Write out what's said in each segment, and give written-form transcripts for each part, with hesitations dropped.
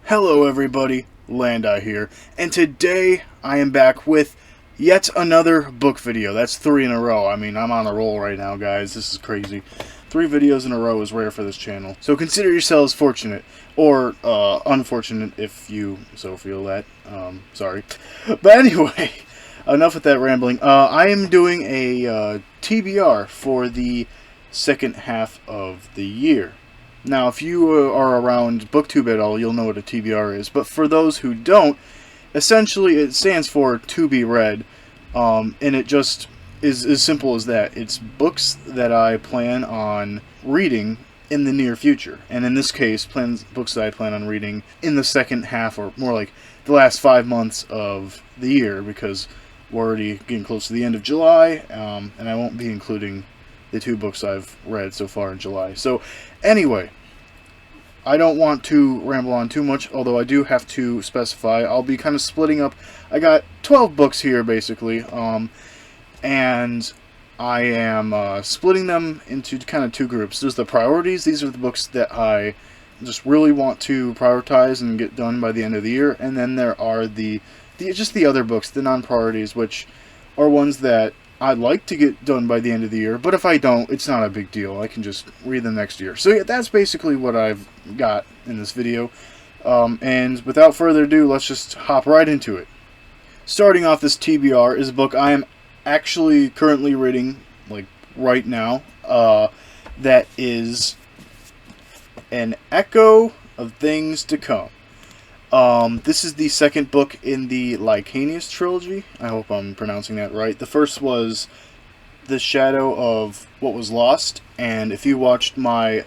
Hello everybody, Landi here, and today I am back with yet another book video. That's 3 in a row. I mean, I'm on a roll right now, guys. This is crazy. 3 videos in a row is rare for this channel. So consider yourselves fortunate, or unfortunate if you so feel that. Sorry. But anyway, enough with that rambling. I am doing a TBR for the second half of the year. Now, if you are around BookTube at all, you'll know what a TBR is. But for those who don't, essentially it stands for To Be Read, and it just is as simple as that. It's books that I plan on reading in the near future. And in this case, books that I plan on reading in the second half, or more like the last 5 months of the year, because we're already getting close to the end of July, and I won't be including the 2 books I've read so far in July. So, anyway, I don't want to ramble on too much, although I do have to specify. I'll be kind of splitting up. I got 12 books here, basically, and I am splitting them into kind of 2 groups. There's the priorities. These are the books that I just really want to prioritize and get done by the end of the year. And then there are just the other books, the non-priorities, which are ones that I'd like to get done by the end of the year, but if I don't, it's not a big deal. I can just read them next year. So yeah, that's basically what I've got in this video. And without further ado, let's just hop right into it. Starting off this TBR is a book I am actually currently reading, like right now. That is An Echo of Things to Come. This is the second book in the Lycaeus trilogy. I hope I'm pronouncing that right. The first was The Shadow of What Was Lost, and if you watched my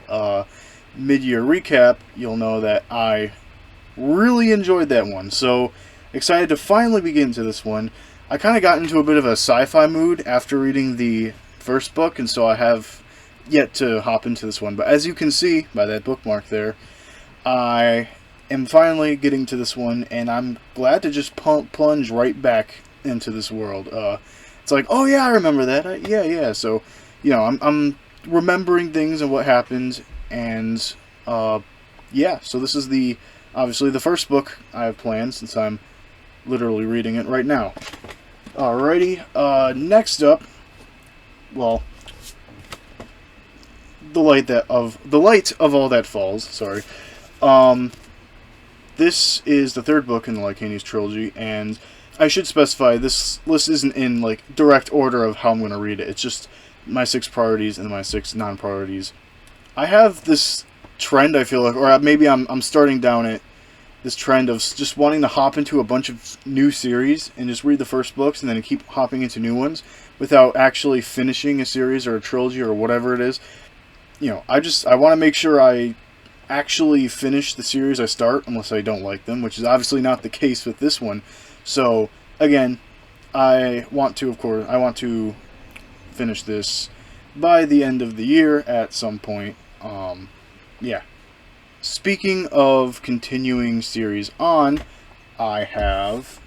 mid-year recap, you'll know that I really enjoyed that one. So, excited to finally begin into this one. I kind of got into a bit of a sci-fi mood after reading the first book, and so I have yet to hop into this one. But as you can see by that bookmark there, I am finally getting to this one, and I'm glad to just plunge right back into this world. It's like, oh yeah, I remember that. Yeah. So, you know, I'm remembering things and what happened, and yeah. So this is obviously the first book I have planned, since I'm literally reading it right now. Alrighty. Next up, well, the light of all that falls. Sorry. This is the 3rd book in the Lycaeus trilogy, and I should specify this list isn't in like direct order of how I'm going to read it. It's just my 6 priorities and my 6 non-priorities. I have this trend, I feel like, or maybe I'm starting down this trend of just wanting to hop into a bunch of new series and just read the first books and then keep hopping into new ones without actually finishing a series or a trilogy or whatever it is. You know, I want to make sure I actually finish the series I start, unless I don't like them, which is obviously not the case with this one. So again, I want to finish this by the end of the year at some point. Yeah. Speaking of continuing series on, I have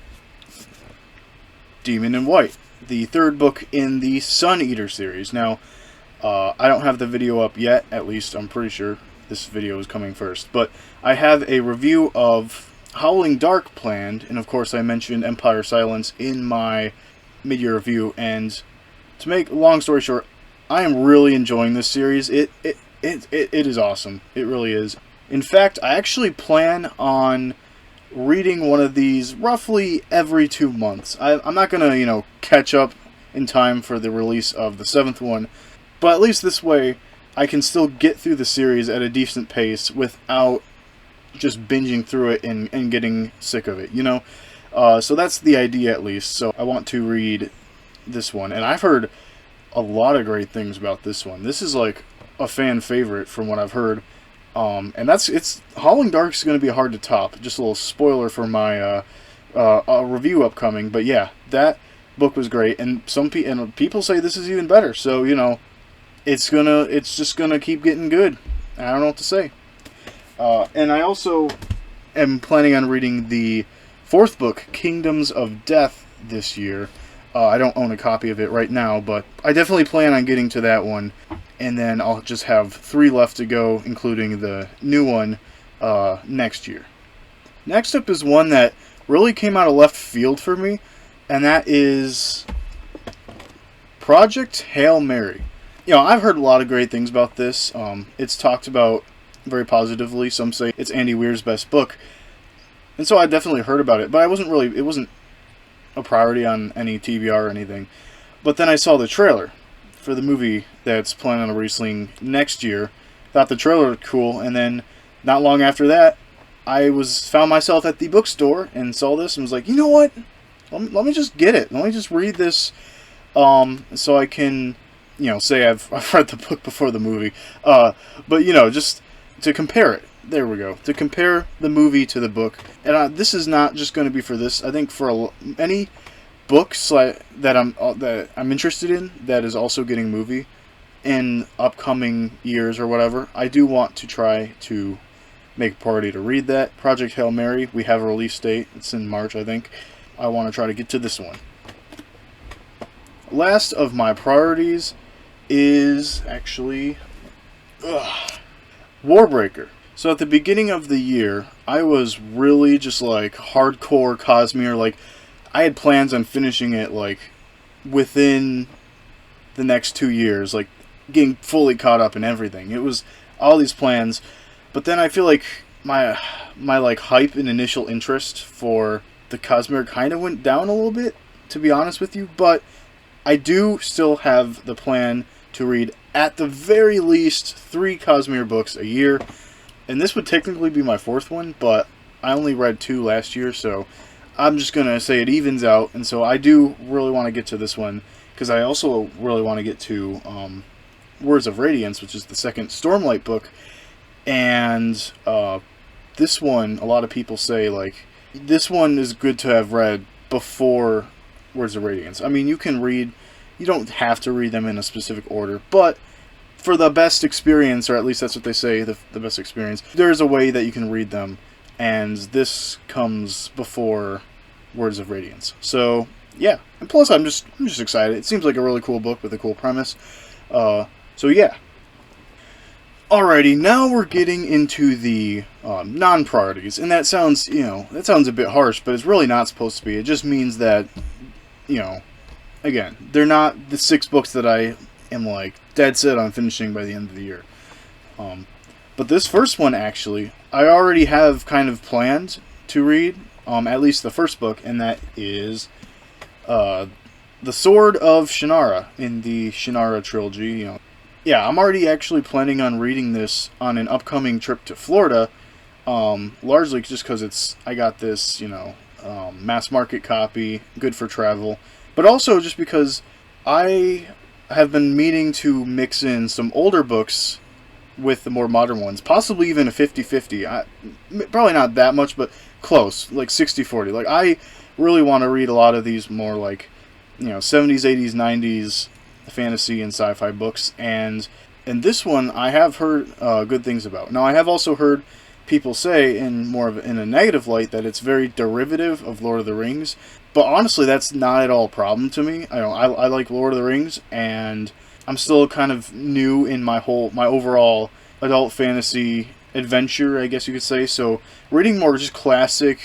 Demon in White, the 3rd book in the Sun Eater series. Now, I don't have the video up yet, at least I'm pretty sure this video is coming first, but I have a review of Howling Dark planned, and of course I mentioned Empire Silence in my mid-year review, and to make a long story short, I am really enjoying this series. It is awesome. It really is. In fact, I actually plan on reading one of these roughly every 2 months. I'm not gonna, catch up in time for the release of the 7th one, but at least this way I can still get through the series at a decent pace without just binging through it and getting sick of it, So that's the idea, at least. So I want to read this one, and I've heard a lot of great things about this one. This is like a fan favorite from what I've heard, and Howling Dark's going to be hard to top. Just a little spoiler for my review upcoming, but yeah, that book was great, and people say this is even better. So it's just gonna keep getting good. I don't know what to say. And I also am planning on reading the 4th book, Kingdoms of Death, this year. I don't own a copy of it right now, but I definitely plan on getting to that one. And then I'll just have 3 left to go, including the new one next year. Next up is one that really came out of left field for me, and that is Project Hail Mary. You know, I've heard a lot of great things about this. It's talked about very positively. Some say it's Andy Weir's best book. And so I definitely heard about it, but it wasn't a priority on any TBR or anything. But then I saw the trailer for the movie that's planning on releasing next year. Thought the trailer looked cool, and then not long after that, I found myself at the bookstore and saw this and was like, you know what? Let me just get it. Let me just read this, so I can, say I've read the book before the movie. But just to compare it. There we go. To compare the movie to the book, and this is not just going to be for this. I think for any books that I'm interested in that is also getting movie in upcoming years or whatever, I do want to try to make a priority to read that. Project Hail Mary, we have a release date. It's in March, I think. I want to try to get to this one. Last of my priorities is actually Warbreaker. So at the beginning of the year, I was really just like hardcore Cosmere. Like, I had plans on finishing it like within the next 2 years, like getting fully caught up in everything. It was all these plans, but then I feel like my like hype and initial interest for the Cosmere kind of went down a little bit, to be honest with you. But I do still have the plan to read at the very least 3 Cosmere books a year. And this would technically be my 4th one, but I only read 2 last year, so I'm just going to say it evens out. And so I do really want to get to this one, because I also really want to get to Words of Radiance, which is the second Stormlight book. And this one, a lot of people say, like, this one is good to have read before Words of Radiance. I mean, you don't have to read them in a specific order, but for the best experience, or at least that's what they say, the best experience, there's a way that you can read them, and this comes before Words of Radiance. So, yeah. And plus, I'm just excited. It seems like a really cool book with a cool premise. So, yeah. Alrighty, now we're getting into the non-priorities, and that sounds a bit harsh, but it's really not supposed to be. It just means that, again, they're not the 6 books that I am like dead set on finishing by the end of the year. But this first one, actually, I already have kind of planned to read, at least the first book, and that is The Sword of Shannara in the Shannara trilogy. Yeah, I'm already actually planning on reading this on an upcoming trip to Florida, largely just because I got this, mass market copy, good for travel, but also just because I have been meaning to mix in some older books with the more modern ones, possibly even a 50-50. Probably not that much, but close, like 60-40. Like, I really want to read a lot of these more like, 70s, 80s, 90s fantasy and sci-fi books, and this one I have heard good things about. Now, I have also heard people say in a negative light that it's very derivative of Lord of the Rings, but honestly, that's not at all a problem to me. I like Lord of the Rings, and I'm still kind of new in my overall adult fantasy adventure, I guess you could say. So reading more just classic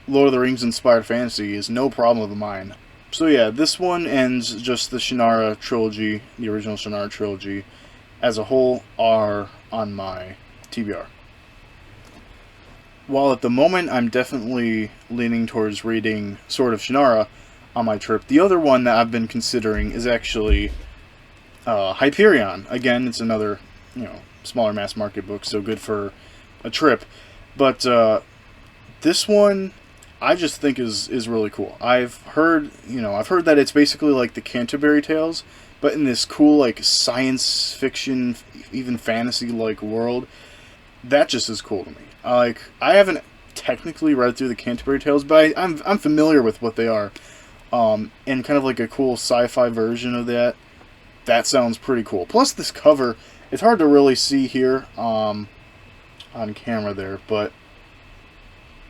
Lord of the Rings inspired fantasy is no problem of mine. So yeah, this one ends just the Shannara trilogy, the original Shannara trilogy, as a whole are on my TBR. While at the moment I'm definitely leaning towards reading Sword of Shannara on my trip, the other one that I've been considering is actually Hyperion. Again, it's another, smaller mass market book, so good for a trip. But this one I just think is really cool. I've heard that it's basically like the Canterbury Tales, but in this cool like science fiction, even fantasy like world. That just is cool to me. I haven't technically read through the Canterbury Tales, but I'm familiar with what they are. And kind of like a cool sci-fi version of that. That sounds pretty cool. Plus this cover, it's hard to really see here on camera there, but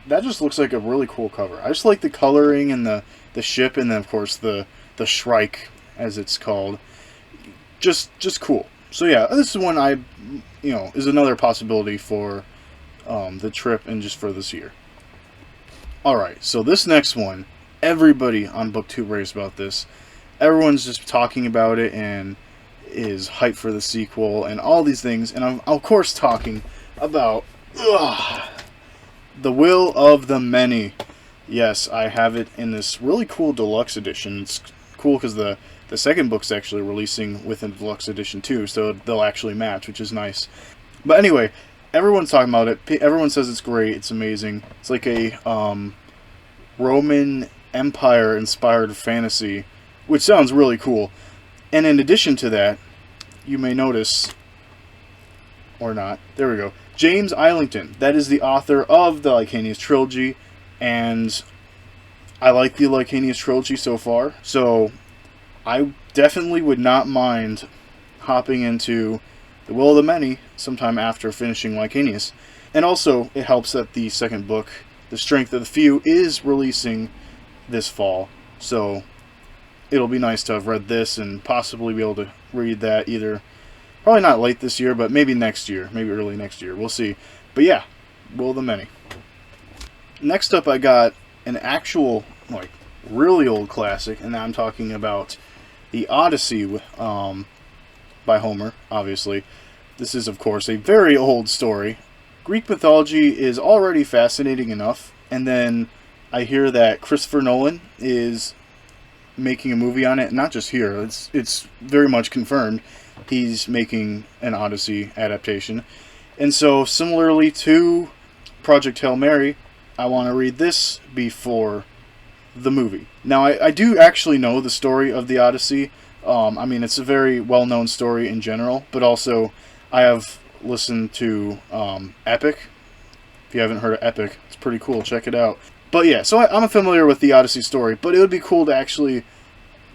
that just looks like a really cool cover. I just like the coloring and the ship, and then of course the Shrike, as it's called. Just cool. So yeah, this is one is another possibility for the trip and just for this year. Alright, so this next one, everybody on BookTube raves about this. Everyone's just talking about it and is hyped for the sequel and all these things. And I'm, of course, talking about The Will of the Many. Yes, I have it in this really cool deluxe edition. It's cool because the second book's actually releasing with a deluxe edition too, so they'll actually match, which is nice. But anyway, everyone's talking about it. Everyone says it's great. It's amazing. It's like a Roman Empire inspired fantasy, which sounds really cool. And in addition to that, you may notice, or not, there we go, James Islington. That is the author of the Lycanius trilogy, and I like the Lycanius trilogy so far, so I definitely would not mind hopping into The Will of the Many sometime after finishing Lycanius. And also, it helps that the second book, The Strength of the Few, is releasing this fall, so it'll be nice to have read this and possibly be able to read that either, probably not late this year, but maybe next year, maybe early next year, we'll see. But yeah, Will of the Many. Next up, I got an actual, like, really old classic, and I'm talking about The Odyssey by Homer, obviously. This is, of course, a very old story. Greek mythology is already fascinating enough, and then I hear that Christopher Nolan is making a movie on it. Not just here, it's very much confirmed. He's making an Odyssey adaptation. And so, similarly to Project Hail Mary, I want to read this before the movie. Now, I do actually know the story of the Odyssey. I mean, it's a very well-known story in general, but also I have listened to Epic. If you haven't heard of Epic, it's pretty cool. Check it out. But yeah, so I'm familiar with the Odyssey story, but it would be cool to actually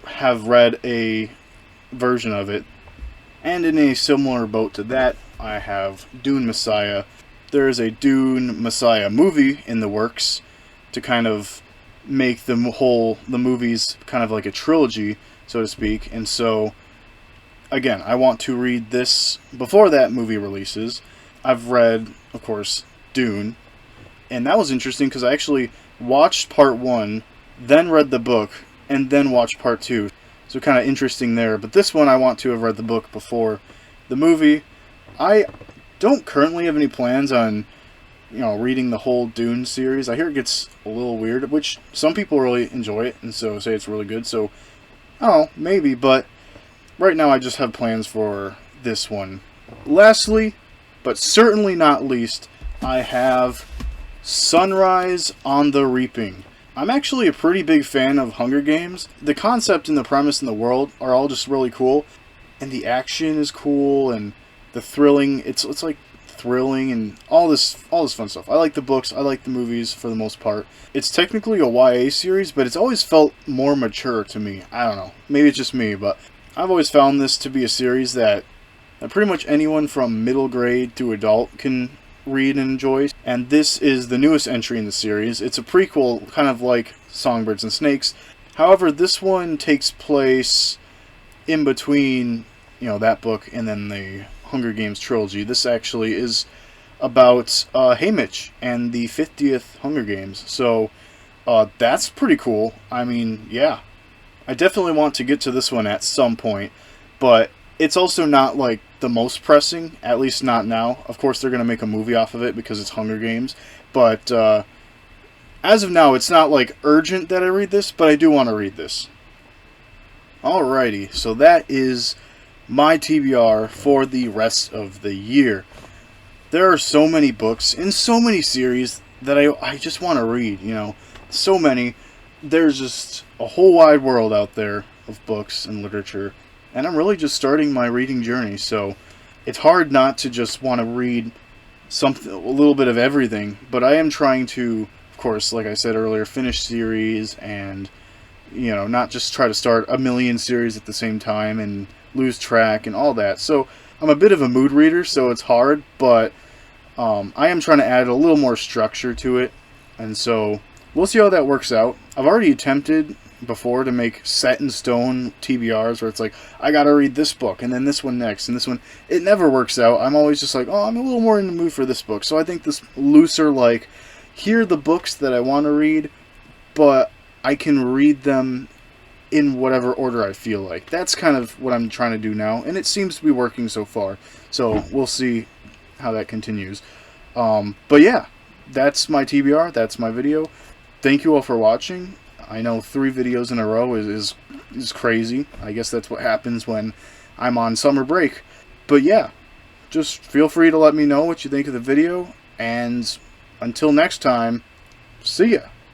have read a version of it. And in a similar boat to that, I have Dune Messiah. There is a Dune Messiah movie in the works to kind of make the movies kind of like a trilogy, so to speak. And so, again, I want to read this before that movie releases. I've read, of course, Dune, and that was interesting because I actually watched part 1, then read the book, and then watched part 2. So kind of interesting there. But this one, I want to have read the book before the movie. I don't currently have any plans on, reading the whole Dune series. I hear it gets a little weird, which some people really enjoy it, and so say it's really good. So, I don't know, maybe, but right now I just have plans for this one. Lastly, but certainly not least, I have Sunrise on the Reaping. I'm actually a pretty big fan of Hunger Games. The concept and the premise and the world are all just really cool, and the action is cool, and the thrilling, it's like thrilling and all this fun stuff. I like the books, I like the movies for the most part. It's technically a YA series, but it's always felt more mature to me. I don't know, maybe it's just me, but I've always found this to be a series that pretty much anyone from middle grade to adult can read and enjoy. And this is the newest entry in the series. It's a prequel, kind of like Songbirds and Snakes. However, this one takes place in between, that book and then the Hunger Games trilogy. This actually is about Haymitch and the 50th Hunger Games. So that's pretty cool. I mean, yeah. I definitely want to get to this one at some point, but it's also not like the most pressing, at least not now. Of course, they're going to make a movie off of it because it's Hunger Games, but as of now, it's not like urgent that I read this, but I do want to read this. Alrighty, so that is my TBR for the rest of the year. There are so many books in so many series that I just want to read, so many. There's just a whole wide world out there of books and literature, and I'm really just starting my reading journey, so it's hard not to just want to read something, a little bit of everything, but I am trying to, of course, like I said earlier, finish series and, not just try to start a million series at the same time and lose track and all that. So I'm a bit of a mood reader, so it's hard, but I am trying to add a little more structure to it, and so we'll see how that works out. I've already attempted before to make set in stone TBRs where it's like, I gotta read this book and then this one next and this one. It never works out. I'm always just like, oh, I'm a little more in the mood for this book. So I think this looser, like, here are the books that I want to read, but I can read them in whatever order I feel like. That's kind of what I'm trying to do now, and it seems to be working so far. So we'll see how that continues. But yeah, that's my TBR. That's my video. Thank you all for watching. I know 3 videos in a row is crazy. I guess that's what happens when I'm on summer break. But yeah, just feel free to let me know what you think of the video. And until next time, see ya.